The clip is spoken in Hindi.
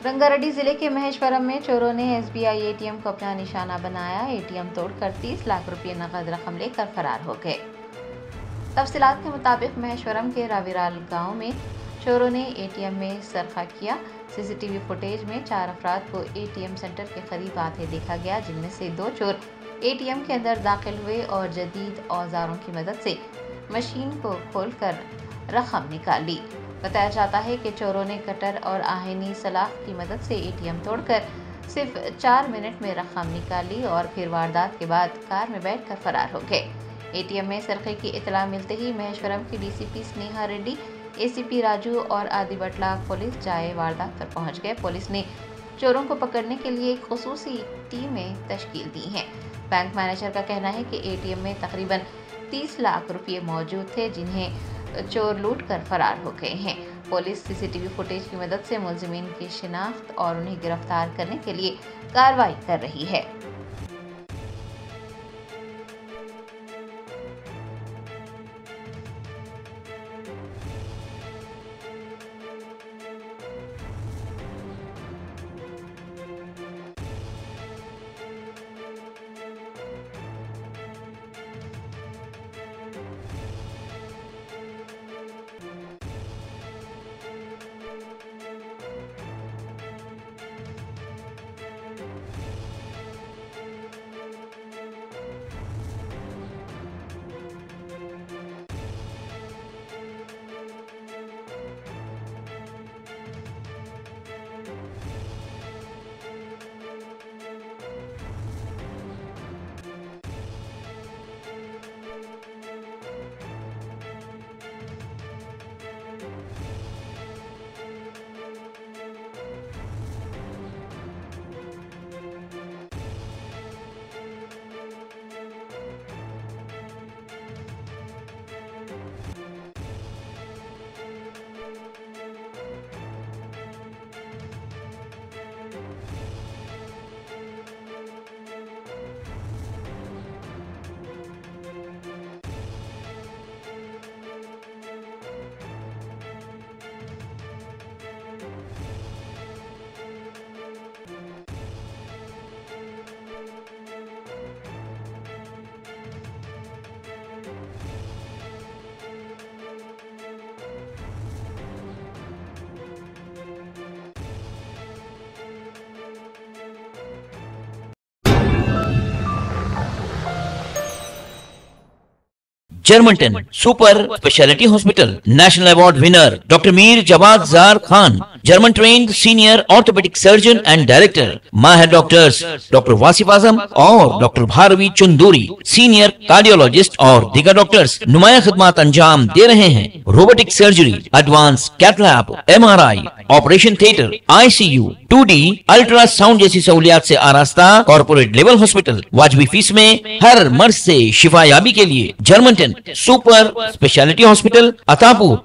रंगारेड्डी जिले के महेश्वरम में चोरों ने एसबीआई एटीएम को अपना निशाना बनाया। एटीएम तोड़कर 30 लाख रुपए नकद रकम लेकर फरार हो गए। तफसीलात के मुताबिक महेश्वरम के रावीराल गांव में चोरों ने एटीएम में सरखा किया। सीसीटीवी फुटेज में 4 अफराद को एटीएम सेंटर के करीब आते देखा गया, जिनमें से 2 चोर एटीएम के अंदर दाखिल हुए और जदीद औजारों की मदद से मशीन को खोलकर रकम निकाल ली। बताया जाता है कि चोरों ने कटर और आहिनी सलाख की मदद से एटीएम तोड़कर सिर्फ 4 मिनट में रकम निकाली और फिर वारदात के बाद कार में बैठकर फरार हो गए। एटीएम में सरखे की इतला मिलते ही महेश्वरम की डीसीपी स्नेहा रेड्डी, एसीपी राजू और आदि बटला पुलिस जाए वारदात पर पहुंच गए। पुलिस ने चोरों को पकड़ने के लिए खुसूसी टीमें तश्कील दी हैं। बैंक मैनेजर का कहना है कि एटीएम में तकरीबन 30 लाख रुपये मौजूद थे, जिन्हें चोर लूट कर फरार हो गए हैं। पुलिस सीसीटीवी फुटेज की मदद से मुलजिमीन की शिनाख्त और उन्हें गिरफ्तार करने के लिए कार्रवाई कर रही है। Germanten super speciality hospital, national award winner doctor Mir Jawad Zar Khan, German trained senior orthopaedic surgeon and director, माहिर डॉक्टर्स डॉक्टर वासिफ आजम और doctor Bharavi Chunduri, senior cardiologist और दीगर डॉक्टर्स नुमाया खिदमत अंजाम दे रहे हैं। Robotic surgery, advance cath lab, MRI, operation theatre, ICU, 2D ultrasound जैसी सहूलियात से आरास्ता कॉर्पोरेट लेवल हॉस्पिटल। वाजबी फीस में हर मर्ज से शिफायाबी के लिए Germanton super speciality hospital, Attapur.